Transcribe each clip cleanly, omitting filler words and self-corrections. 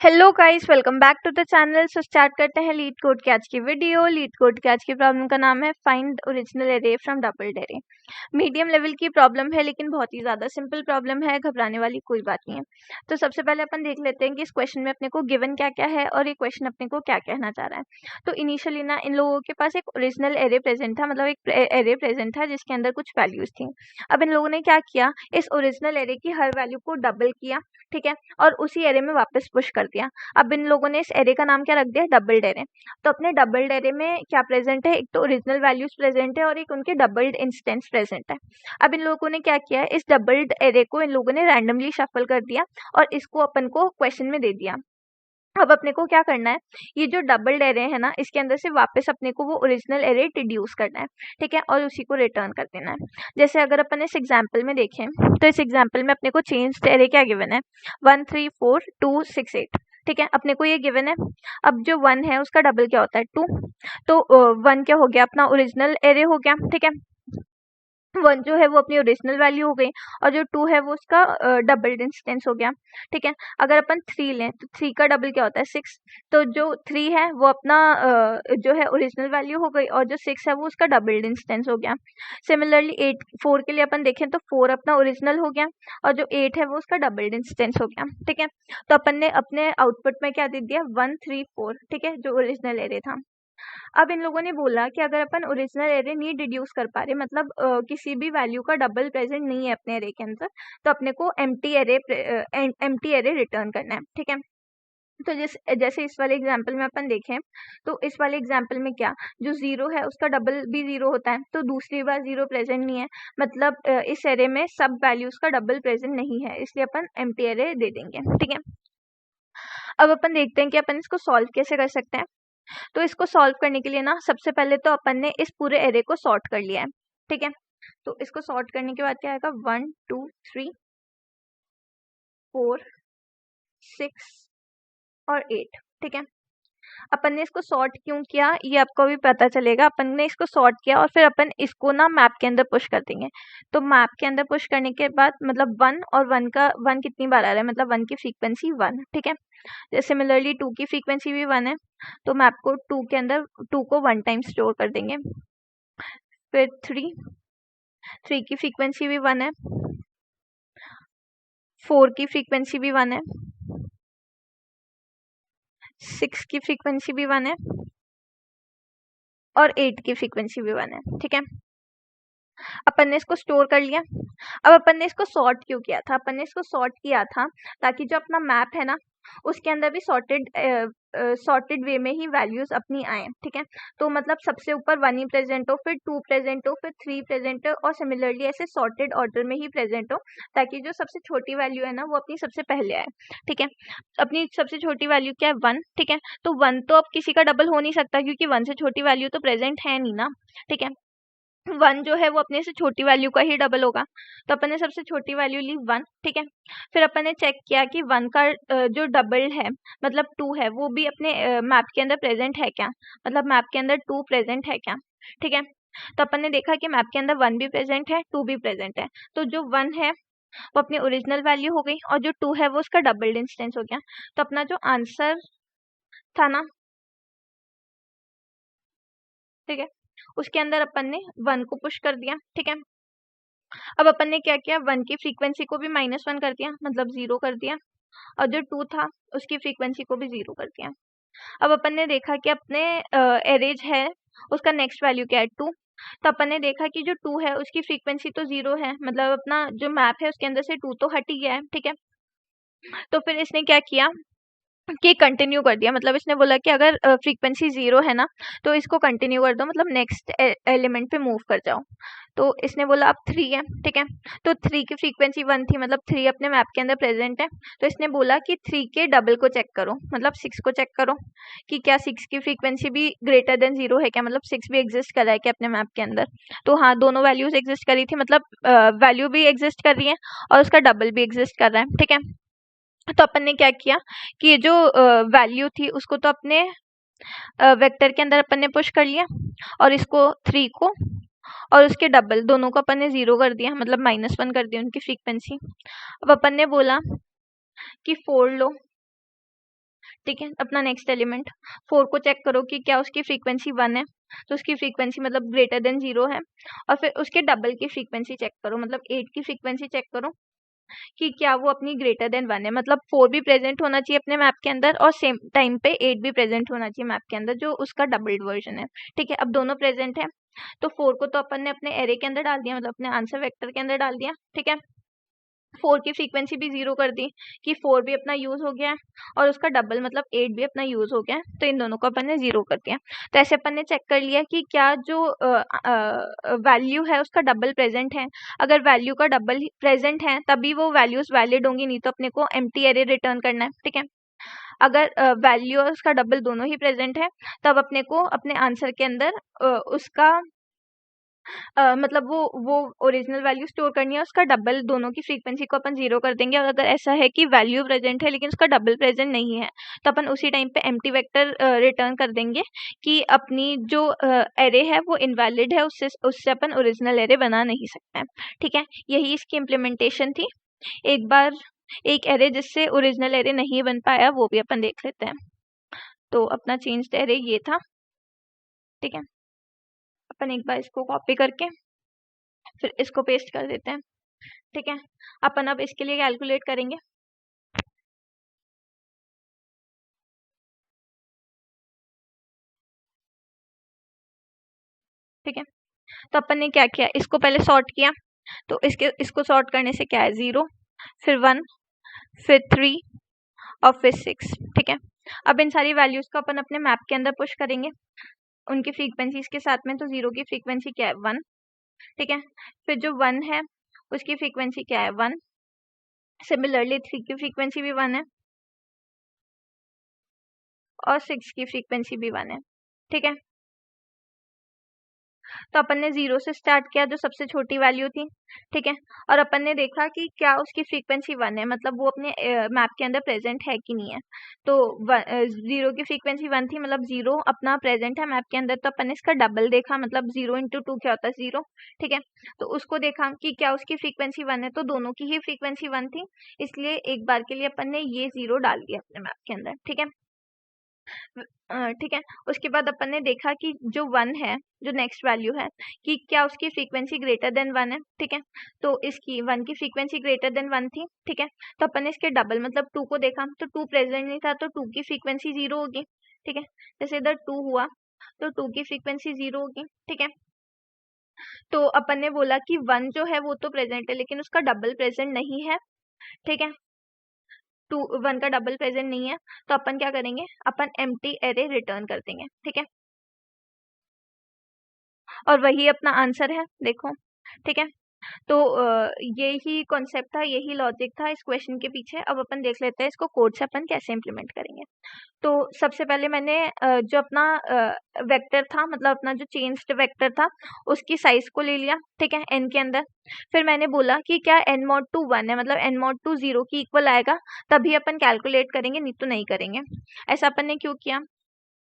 Hello guys, welcome back to the channel. So start करते हैं leet code की आज की वीडियो। लीड कोड की आज की प्रॉब्लम का नाम है find original array from doubled array. Medium level की प्रॉब्लम है, लेकिन बहुत ही ज़्यादा सिंपल प्रॉब्लम है, घबराने वाली कोई बात नहीं है। तो सबसे पहले अपन देख लेते हैं कि इस क्वेश्चन में अपने को गिवन क्या क्या है और ये क्वेश्चन अपने को क्या कहना चाह रहा है। तो इनिशियली ना इन लोगों के पास एक ओरिजिनल एरे प्रेजेंट था, मतलब एक एरे प्रेजेंट था जिसके अंदर कुछ वैल्यूज थी। अब इन लोगों ने क्या किया, इस ओरिजिनल एरे की हर वैल्यू को डबल किया, ठीक है, और उसी एरे में वापस पुश कर दिया। अब इन लोगों ने इस एरे का नाम क्या रख दिया, डबल्ड एरे। तो अपने डबल्ड एरे में क्या प्रेजेंट है, एक तो ओरिजिनल वैल्यूज प्रेजेंट है और एक उनके डबल्ड इंस्टेंस प्रेजेंट है। अब इन लोगों ने क्या किया, इस डबल्ड एरे को इन लोगों ने रैंडमली शफल कर दिया और इसको अपन को क्वेश्चन में दे दिया। अब अपने को क्या करना है, ये जो डबल्ड एरे है ना, इसके अंदर से वापस अपने को वो ओरिजिनल एरे डिड्यूस करना है, ठीक है, और उसी को रिटर्न कर देना है। जैसे अगर अपन इस एग्जांपल में देखें तो इस एग्जांपल में अपने को चेंज एरे क्या गिवन है, 1 3 4 2 6 8, ठीक है, अपने को ये गिवन है। अब जो 1 है उसका डबल क्या होता है, 2। तो 1 क्या हो गया, अपना ओरिजिनल एरे हो गया, ठीक है। 1 जो है वो अपनी ओरिजिनल वैल्यू हो गई और जो 2 है वो उसका डबल इंस्टेंस हो गया, ठीक है। अगर अपन 3 लें तो 3 का डबल क्या होता है, 6। तो जो 3 है वो अपना जो है ओरिजिनल वैल्यू हो गई और जो 6 है वो उसका डबल इंस्टेंस हो गया। सिमिलरली 8 4 के लिए अपन देखें तो 4 अपना ओरिजिनल हो गया और जो 8 है वो उसका डबल इंस्टेंस हो गया, ठीक है। तो अपन ने अपने आउटपुट में क्या दे दिया, 1 3 4, ठीक है, जो ओरिजिनल एरे था। अब इन लोगों ने बोला कि अगर अपन ओरिजिनल एरे नहीं डिड्यूस कर पा रहे, मतलब किसी भी वैल्यू का डबल प्रेजेंट नहीं है अपने एरे के अंदर, तो अपने को एम्प्टी एरे रिटर्न करना है, ठीक है। तो जैसे इस वाले एग्जाम्पल में अपन देखें तो इस वाले एग्जाम्पल में क्या, जो जीरो है उसका डबल भी जीरो होता है, तो दूसरी बार जीरो प्रेजेंट नहीं है, मतलब इस एरे में सब वैल्यूज का डबल प्रेजेंट नहीं है, इसलिए अपन एम्प्टी एरे दे देंगे, ठीक है। अब अपन देखते हैं कि अपन इसको सॉल्व कैसे कर सकते हैं। तो इसको सॉल्व करने के लिए ना सबसे पहले तो अपन ने इस पूरे एरे को सॉर्ट कर लिया है, ठीक है। तो इसको सॉर्ट करने के बाद क्या आएगा, 1 2 3 4 6 और 8, ठीक है। अपन ने इसको सॉर्ट क्यों किया ये आपको भी पता चलेगा। अपन ने इसको सॉर्ट किया और फिर अपन इसको ना मैप के अंदर पुश कर देंगे। तो मैप के अंदर पुश करने के बाद मतलब 1 और 1 का 1 कितनी बार आ रहा है, मतलब 1 की फ्रीक्वेंसी 1, ठीक है। सिमिलरली 2 की फ्रीक्वेंसी भी 1 है, तो मैप को 2 के अंदर 2 को 1 टाइम स्टोर कर देंगे। फिर 3 की फ्रीक्वेंसी भी 1 है, 4 की फ्रीक्वेंसी भी 1 है, 6 की फ्रीक्वेंसी भी 1 है और 8 की फ्रीक्वेंसी भी 1 है, ठीक है। अपन ने इसको स्टोर कर लिया। अब अपन ने इसको सॉर्ट क्यों किया था, अपन ने इसको सॉर्ट किया था ताकि जो अपना मैप है ना उसके अंदर भी सॉर्टेड वे में ही वैल्यूज अपनी आए, ठीक है। तो मतलब सबसे ऊपर 1 ही प्रेजेंट हो, फिर 2 प्रेजेंट हो, फिर 3 प्रेजेंट हो और सिमिलरली ऐसे सॉर्टेड ऑर्डर में ही प्रेजेंट हो, ताकि जो सबसे छोटी वैल्यू है ना वो अपनी सबसे पहले आए, ठीक है। अपनी सबसे छोटी वैल्यू क्या है, 1, ठीक है। तो 1 तो अब किसी का डबल हो नहीं सकता क्योंकि 1 से छोटी वैल्यू तो प्रेजेंट है नहीं ना, ठीक है। 1 जो है वो अपने से छोटी वैल्यू का ही डबल होगा, तो अपन ने सबसे छोटी वैल्यू ली 1, ठीक है। फिर अपन ने चेक किया कि 1 का जो डबल है मतलब 2 है वो भी अपने मैप के अंदर प्रेजेंट है क्या, मतलब मैप के अंदर 2 प्रेजेंट है क्या, ठीक है। तो अपन ने देखा कि मैप के अंदर 1 भी प्रेजेंट है, 2 भी प्रेजेंट है, तो जो 1 है वो अपनी ओरिजिनल वैल्यू हो गई और जो 2 है वो उसका डबल इंस्टेंस हो गया। तो अपना जो आंसर था ना, ठीक है, उसके अंदर अपन ने 1 को पुश कर दिया, ठीक है। अब अपन ने क्या किया, 1 की फ्रीक्वेंसी को भी -1 कर दिया, मतलब 0 कर दिया, और जो 2 था उसकी फ्रीक्वेंसी को भी 0 कर दिया। अब अपन ने देखा कि अपने एरेज है उसका नेक्स्ट वैल्यू क्या है, 2। तो अपन ने देखा कि जो 2 है उसकी फ्रीक्वेंसी तो 0 है, मतलब अपना जो मैप है उसके अंदर से 2 तो हट ही गया है, ठीक है। तो फिर इसने क्या किया कि कंटिन्यू कर दिया, मतलब इसने बोला कि अगर फ्रीक्वेंसी 0 है ना तो इसको कंटिन्यू कर दो, मतलब नेक्स्ट एलिमेंट पे मूव कर जाओ। तो इसने बोला अब 3 है, ठीक है। तो 3 की फ्रीक्वेंसी 1 थी, मतलब 3 अपने मैप के अंदर प्रेजेंट है, तो इसने बोला कि 3 के डबल को चेक करो, मतलब 6 को चेक करो कि क्या 6 की फ्रीक्वेंसी भी ग्रेटर देन 0 है क्या, मतलब 6 भी एग्जिस्ट कर रहा है क्या अपने मैप के अंदर। तो हाँ, दोनों वैल्यूज एग्जिस्ट करी थी, मतलब वैल्यू भी एग्जिस्ट कर रही है और उसका डबल भी एग्जिस्ट कर रहा है, ठीक है। तो अपन ने क्या किया कि ये जो वैल्यू थी उसको तो अपने वेक्टर के अंदर अपन ने पुश कर लिया और इसको 3 को और उसके डबल दोनों को अपन ने 0 कर दिया, मतलब -1 कर दिया उनकी फ्रीक्वेंसी। अब अपन ने बोला कि 4 लो, ठीक है। अपना नेक्स्ट एलिमेंट 4 को चेक करो कि क्या उसकी फ्रीक्वेंसी 1 है, तो उसकी फ्रीक्वेंसी मतलब ग्रेटर देन 0 है। और फिर उसके डबल की फ्रीक्वेंसी चेक करो, मतलब 8 की फ्रीक्वेंसी चेक करो कि क्या वो अपनी ग्रेटर देन 1 है, मतलब 4 भी प्रेजेंट होना चाहिए अपने मैप के अंदर और सेम टाइम पे 8 भी प्रेजेंट होना चाहिए मैप के अंदर, जो उसका डबल्ड वर्जन है। ठीक है, अब दोनों प्रेजेंट है, तो 4 को तो अपन ने अपने एरे के अंदर डाल दिया, मतलब अपने आंसर वेक्टर के अंदर डाल दिया। ठीक है, 4 की फ्रीक्वेंसी भी 0 कर दी कि 4 भी अपना यूज हो गया है और उसका डबल मतलब 8 भी अपना यूज हो गया है, तो इन दोनों को अपन ने 0 कर दिया। तो ऐसे अपन ने चेक कर लिया कि क्या जो वैल्यू है उसका डबल प्रेजेंट है। अगर वैल्यू का डबल प्रेजेंट है तभी वो वैल्यूज वैलिड होंगी, नहीं तो अपने को एम्प्टी एरे रिटर्न करना है। ठीक है, अगर वैल्यू और उसका डबल दोनों ही प्रेजेंट है तब अपने को अपने आंसर के अंदर उसका मतलब वो ओरिजिनल वैल्यू स्टोर करनी है, उसका डबल दोनों की फ्रीक्वेंसी को अपन 0 कर देंगे। और अगर ऐसा है कि वैल्यू प्रेजेंट है लेकिन उसका डबल प्रेजेंट नहीं है, तो अपन उसी टाइम पे एम्प्टी वेक्टर रिटर्न कर देंगे कि अपनी जो एरे है वो इनवैलिड है, उससे अपन ओरिजिनल एरे बना नहीं सकते हैं। ठीक है, यही इसकी इम्प्लीमेंटेशन थी। एक बार एक एरे जिससे ओरिजिनल एरे नहीं बन पाया वो भी अपन देख लेते हैं। तो अपना चेंज्ड एरे ये था। ठीक है, अपन एक बार इसको कॉपी करके फिर इसको पेस्ट कर देते हैं। ठीक है, अपन अब इसके लिए कैलकुलेट करेंगे। ठीक है, तो अपन ने क्या किया, इसको पहले सॉर्ट किया, तो इसको सॉर्ट करने से क्या है 0, फिर 1, फिर 3 और फिर 6। ठीक है, अब इन सारी वैल्यूज को अपन अपने मैप के अंदर पुश करेंगे उनकी फ्रीक्वेंसीज के साथ में। तो 0 की फ्रीक्वेंसी क्या है 1। ठीक है, फिर जो 1 है उसकी फ्रीक्वेंसी क्या है 1। सिमिलरली 3 की फ्रीक्वेंसी भी 1 है और 6 की फ्रीक्वेंसी भी 1 है। ठीक है, तो अपन ने 0 से स्टार्ट किया जो सबसे छोटी वैल्यू थी। ठीक है, और अपन ने देखा कि क्या उसकी फ्रीक्वेंसी 1 है, मतलब वो अपने मैप के अंदर प्रेजेंट है कि नहीं है। तो 0 की फ्रीक्वेंसी 1 थी, मतलब 0 अपना प्रेजेंट है मैप के अंदर, तो अपन ने इसका डबल देखा, मतलब 0 × 2 क्या होता है 0। ठीक है, तो उसको देखा कि क्या उसकी फ्रीक्वेंसी 1 है, तो दोनों की ही फ्रीक्वेंसी 1 थी, इसलिए एक बार के लिए अपन ने ये 0 डाल दिया अपने मैप के अंदर। ठीक है, ठीक है, उसके बाद अपन ने देखा कि जो 1 है, जो नेक्स्ट वैल्यू है, कि क्या उसकी फ्रीक्वेंसी ग्रेटर देन 1 है। ठीक है, तो इसकी 1 की फ्रीक्वेंसी ग्रेटर देन 1 थी। ठीक है, तो अपन ने इसके डबल मतलब 2 को देखा, तो 2 प्रेजेंट नहीं था, तो 2 की फ्रीक्वेंसी 0 होगी। ठीक है, जैसे इधर 2 हुआ तो 2 की फ्रीक्वेंसी 0 होगी। ठीक है, तो अपन ने बोला कि 1 जो है वो तो प्रेजेंट है लेकिन उसका डबल प्रेजेंट नहीं है। ठीक है, 1 का डबल प्रेजेंट नहीं है, तो अपन क्या करेंगे, अपन एम्प्टी एरे रिटर्न कर देंगे। ठीक है, और वही अपना आंसर है, देखो। ठीक है, तो यही कॉन्सेप्ट था, यही लॉजिक था इस क्वेश्चन के पीछे। अब अपन देख लेते हैं इसको कोड से अपन कैसे इम्प्लीमेंट करेंगे। तो सबसे पहले मैंने जो अपना वेक्टर था, मतलब अपना जो चेंज्ड वेक्टर था, उसकी साइज को ले लिया। ठीक है, n के अंदर। फिर मैंने बोला कि क्या n mod 2 1 है, मतलब n mod 2 0 की इक्वल आएगा तभी अपन कैलकुलेट करेंगे, नहीं तो नहीं करेंगे। ऐसा अपन ने क्यों किया,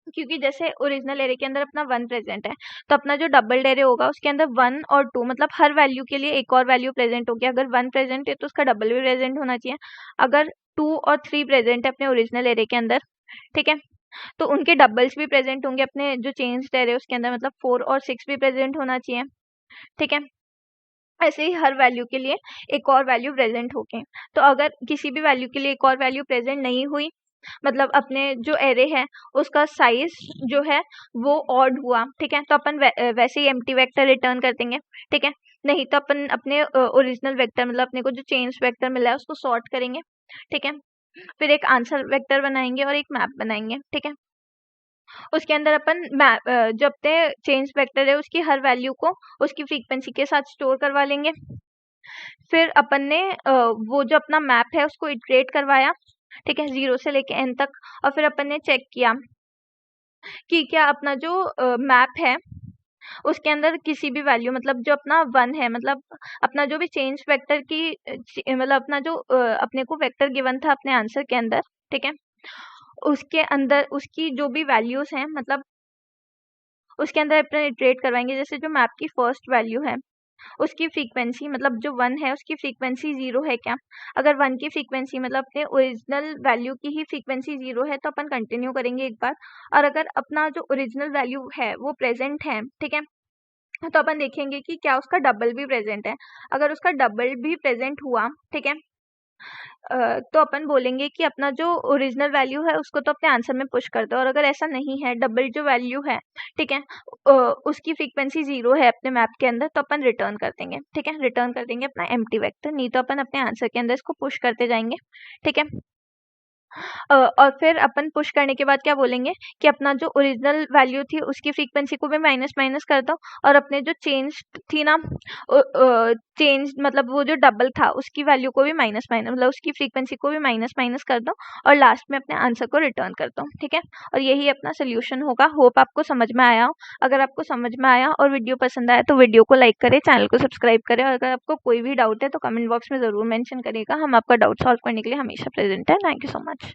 क्योंकि जैसे ओरिजिनल एरे के अंदर अपना 1 प्रेजेंट है, तो अपना जो डबल एरे होगा उसके अंदर 1 और 2 मतलब हर वैल्यू के लिए एक और वैल्यू प्रेजेंट होगी। अगर 1 प्रेजेंट है तो उसका डबल भी प्रेजेंट होना चाहिए। अगर 2 और 3 प्रेजेंट है अपने ओरिजिनल एरे के अंदर, ठीक है, तो उनके डबल्स भी प्रेजेंट होंगे अपने जो चेंज्ड एरे उसके अंदर, मतलब 4 और 6 भी प्रेजेंट होना चाहिए। ठीक है, ऐसे ही हर वैल्यू के लिए एक और वैल्यू प्रेजेंट होके, तो अगर किसी भी वैल्यू के लिए एक और वैल्यू प्रेजेंट नहीं हुई, मतलब अपने जो एरे है उसका साइज जो है वो ऑड हुआ। ठीक है, तो अपन वैसे ही एम्प्टी वेक्टर रिटर्न कर देंगे। ठीक है, नहीं तो अपन अपने ओरिजिनल वेक्टर मतलब अपने को जो चेंज वेक्टर मिला है उसको सॉर्ट करेंगे। ठीक है, फिर एक आंसर वेक्टर बनाएंगे और एक मैप बनाएंगे। ठीक है, उसके अंदर अपन जो अपने चेंज वेक्टर है उसकी हर वैल्यू को उसकी फ्रीक्वेंसी के साथ स्टोर करवा लेंगे। फिर अपन ने वो जो अपना मैप है उसको इटरेट करवाया। ठीक है, 0 से लेके n तक, और फिर अपन ने चेक किया कि क्या अपना जो मैप है उसके अंदर किसी भी वैल्यू, मतलब जो अपना 1 है, मतलब अपना जो भी चेंज वेक्टर की मतलब अपना जो अपने को वेक्टर गिवन था अपने आंसर के अंदर, ठीक है, उसके अंदर उसकी जो भी वैल्यूज हैं, मतलब उसके अंदर अपन इटरेट करवाएंगे। जैसे जो मैप की फर्स्ट वैल्यू है उसकी फ्रीक्वेंसी मतलब जो 1 है उसकी फ्रीक्वेंसी 0 है क्या। अगर 1 की फ्रीक्वेंसी मतलब अपने ओरिजिनल वैल्यू की ही फ्रीक्वेंसी 0 है तो अपन कंटिन्यू करेंगे एक बार। और अगर अपना जो ओरिजिनल वैल्यू है वो प्रेजेंट है, ठीक है, तो अपन देखेंगे कि क्या उसका डबल भी प्रेजेंट है। अगर उसका डबल भी प्रेजेंट हुआ, ठीक है, तो अपन बोलेंगे कि अपना जो ओरिजिनल वैल्यू है उसको तो अपने आंसर में पुश कर दो। और अगर ऐसा नहीं है, डबल जो वैल्यू है, ठीक है, उसकी फ्रीक्वेंसी 0 है अपने मैप के अंदर, तो अपन रिटर्न कर देंगे, ठीक है, रिटर्न कर देंगे अपना एम्प्टी वेक्टर। नहीं तो अपन अपने आंसर के अंदर इसको पुश करते जाएंगे, ठीक है। और फिर अपन पुश करने के बाद क्या बोलेंगे कि अपना जो ओरिजिनल वैल्यू थी उसकी फ्रीक्वेंसी को भी माइनस माइनस कर दो, और अपने जो चेंज थी ना, चेंज मतलब वो जो डबल था उसकी वैल्यू को भी माइनस माइनस मतलब उसकी फ्रीक्वेंसी को भी माइनस माइनस कर दो, और लास्ट में अपने आंसर को रिटर्न कर दो, ठीक है। और यही अपना सोल्यूशन होगा। होप आपको समझ में आया हो। अगर आपको समझ में आया और वीडियो पसंद आया तो वीडियो को लाइक करें, चैनल को सब्सक्राइब करें, और अगर आपको कोई भी डाउट है तो कमेंट बॉक्स में ज़रूर मेंशन करिएगा। हम आपका डाउट सॉल्व करने के लिए हमेशा प्रेजेंट है। Thank you so much.